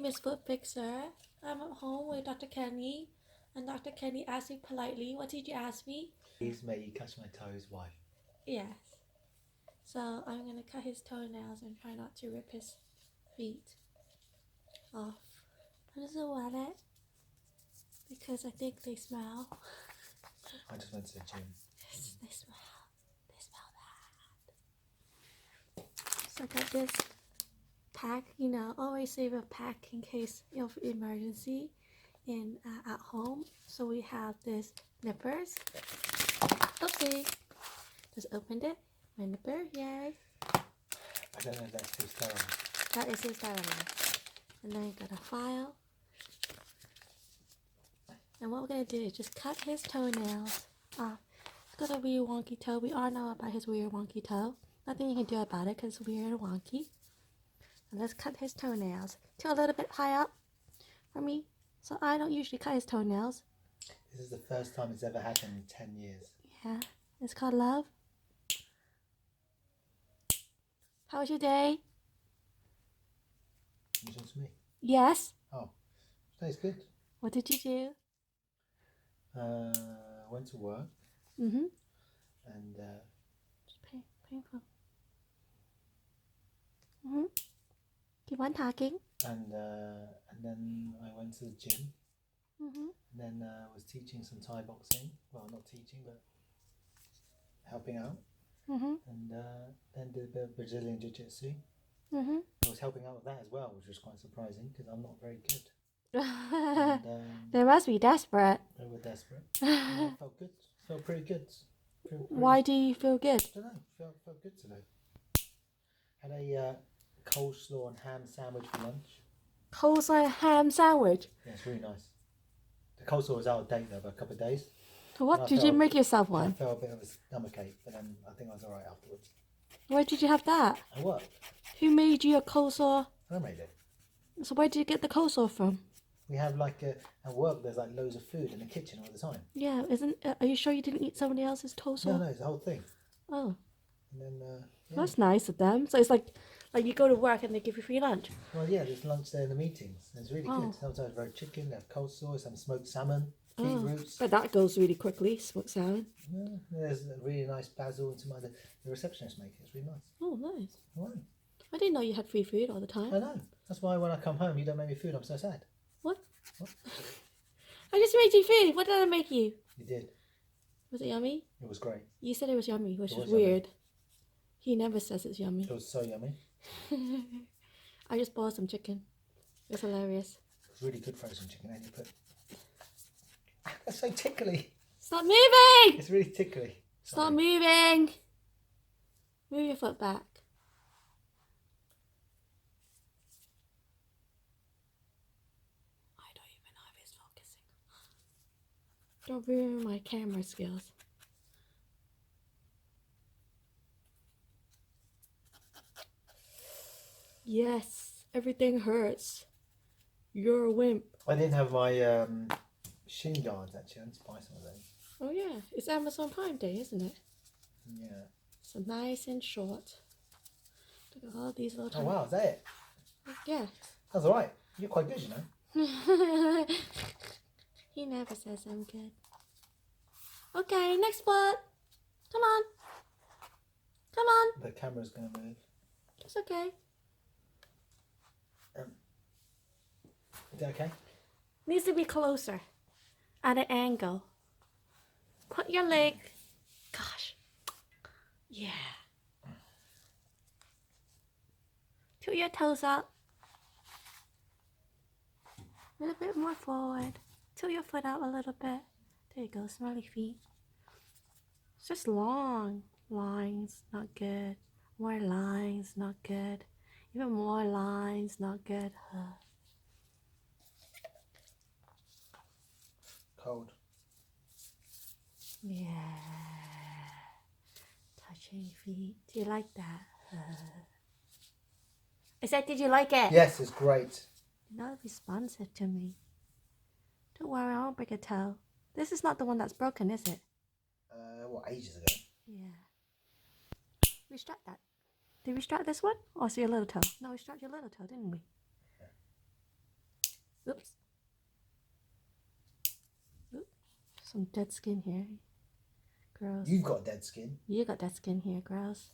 is Foot Fixer. I'm at home with Dr. Kenny, and Dr. Kenny asked me politely, what did you ask me? Please may you touch my toes, why? Yes. So I'm going to cut his toenails and try not to rip his feet off. I just don't want it because I think they smell. I just went to the gym. They smell bad. So I got this pack, always save a pack in case of emergency at home. So we have this nippers. Oopsie. Just opened it. My nipper, yay. I don't know if that's too sterile. That is too sterilized. And then I got a file. And what we're going to do is just cut his toenails off. He's got a weird wonky toe. We all know about his weird wonky toe. Nothing you can do about it because it's weird and wonky. And let's cut his toenails to a little bit high up for me. So I don't usually cut his toenails. This is the first time it's ever happened in 10 years. Yeah, it's called love. How was your day? You talking to me? Yes. Oh, today's good. What did you do? Went to work. Mm-hmm. And It's painful. Mm-hmm. Keep on talking. and then I went to the gym. Mm-hmm. And then was teaching some Thai boxing. Well, not teaching, but helping out. Mm-hmm. And then did a bit of Brazilian Jiu-Jitsu. Mm-hmm. I was helping out with that as well, which was quite surprising because I'm not very good. And, They must be desperate. they were desperate. And I felt good. Felt pretty good. Why do you feel good? I don't know. Felt good today. Had a coleslaw and ham sandwich for lunch. Coleslaw ham sandwich. Yeah, it's really nice. The coleslaw was out of date though by a couple of days. What? Did you make yourself I one? felt a bit of a stomachache, but then I think I was alright afterwards. Where did you have that? I worked. Who made you a coleslaw? I made it. So where did you get the coleslaw from? We have at work there's like loads of food in the kitchen all the time. Yeah, are you sure you didn't eat somebody else's coleslaw? No, it's the whole thing. Oh. And then, yeah. That's nice of them. So it's like you go to work and they give you free lunch. Well, yeah, there's lunch there in the meetings. It's really Oh. good. Sometimes roast chicken, they have coleslaw, some smoked salmon, beetroots. But that goes really quickly, smoked salmon. Yeah, there's a really nice basil and some other. The receptionist make it. It's really nice. Oh, nice. Right. I didn't know you had free food all the time. I know. That's why when I come home, you don't make me food. I'm so sad. What? What? I just made you food. What did I make you? You did. Was it yummy? It was great. You said it was yummy, which It is was yummy. weird. He never says it's yummy. It was so yummy. I just bought some chicken. It was hilarious. It was really good frozen chicken. And you put. That's so tickly. Stop moving! It's really tickly. Stop moving! Move your foot back. I don't even know if he's focusing. Don't ruin my camera skills. Yes, everything hurts. You're a wimp. I didn't have my shin guards actually. I need to buy some of those. Oh yeah, it's Amazon Prime Day, isn't it? Yeah. So nice and short. Look at all these little Oh wow, is that it? Yeah. That's alright. You're quite good, you know. He never says I'm good. Okay, next foot. Come on. Come on. The camera's gonna move. It's okay. Is that okay? Needs to be closer. At an angle. Put your leg. Gosh. Yeah. Tilt your toes up. A little bit more forward. Tilt your foot out a little bit. There you go, smiley feet. It's just long lines, not good. More lines, not good. Even more lines, not good. Cold. Yeah. Touching feet. Do you like that? I said, did you like it? Yes, it's great. You're not responsive to me. Don't worry, I won't break a toe. This is not the one that's broken, is it? Ages ago. Yeah. We strapped that. Did we strap this one? Or is it your little toe? No, we strapped your little toe, didn't we? Some dead skin here. Gross. You've got dead skin. You got dead skin here. Gross.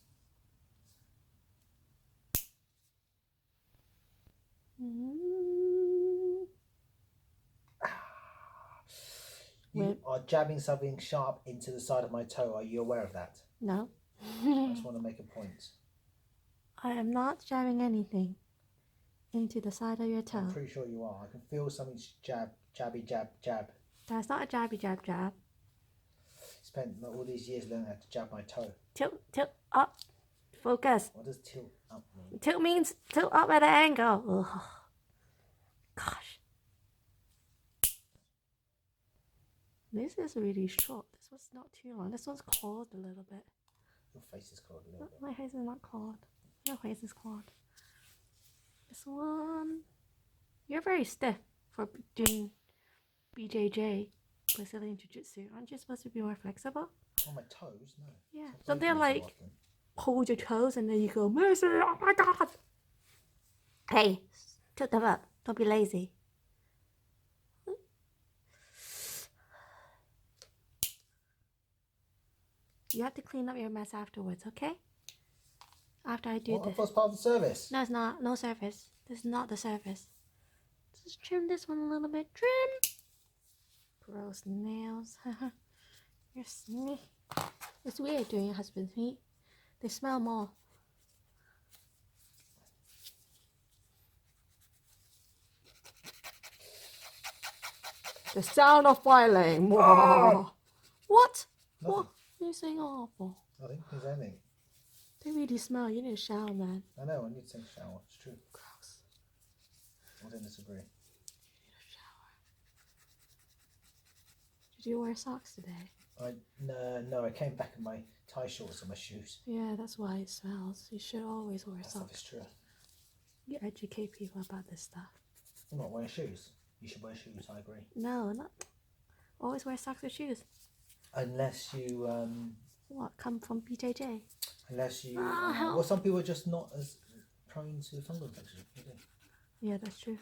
You are jabbing something sharp into the side of my toe. Are you aware of that? No. I just want to make a point. I am not jabbing anything into the side of your toe. I'm pretty sure you are. I can feel something jabby, jab. That's not a jabby jab jab. Spent all these years learning how to jab my toe. Tilt up. Focus. What does tilt up mean? Tilt means tilt up at an angle. Ugh. Gosh. This is really short. This one's not too long. This one's clawed a little bit. Your face is cold a little bit. My face is not clawed. Your face is clawed. This one. You're very stiff for doing BJJ, Brazilian Jiu-Jitsu. Aren't you supposed to be more flexible? On my toes? No. Yeah. Stop Don't they opening so like often. hold your toes and then you go, Mercy, oh my God. Hey, tilt them up. Don't be lazy. You have to clean up your mess afterwards, okay? After I do What? I this. thought it was part of the service. No, it's not. No service. This is not the service. Just trim this one a little bit. Trim. Gross nails. You're smelly. It's weird doing your husband's meat. They smell more. The sound of filing. Ah! What? Nothing. What are you saying awful? Nothing. Is anything? They really smell. You need a shower, man. I know. I need to take a shower. It's true. Gross. I don't disagree. You need a shower. Did you wear socks today? No. I came back in my tie shorts and my shoes. Yeah, that's why it smells. You should always wear That stuff socks. is true. You educate people about this stuff. I'm not wearing shoes. You should wear shoes. I agree. No, not. Always wear socks or shoes. Unless you What? Come from BJJ? well, some people are just not as prone to fungal infection. Yeah, that's true.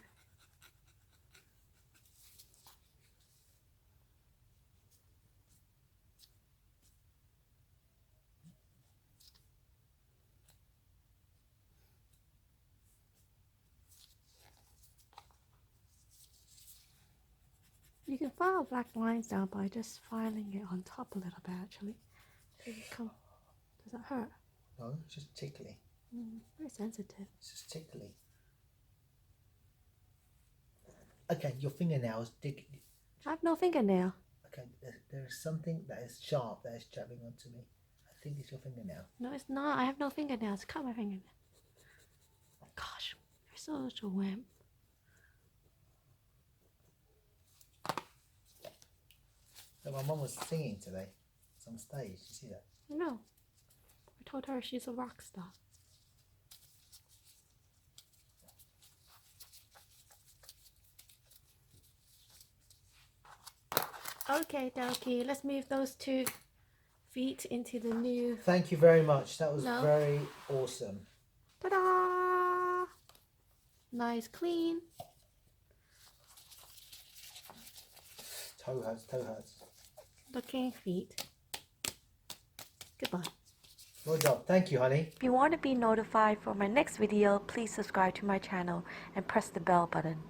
You can file black lines down by just filing it on top a little bit, actually. So you come. Does that hurt? No, it's just tickly. Very sensitive. It's just tickly. Okay, your fingernails dig. I have no fingernail. Okay, there is something that is sharp that is jabbing onto me. I think it's your fingernail. No, it's not. I have no fingernails. Cut my fingernail. Gosh, you're such a wimp. So my mum was singing today. It's on stage. You see that? No. I told her she's a rock star. Okay, dokie. Let's move those 2 feet into the new. Thank you very much. That was No. very awesome. Ta-da! Nice, clean. Toe hurts. Looking feet. Goodbye. Well done. Thank you, honey. If you want to be notified for my next video, please subscribe to my channel and press the bell button.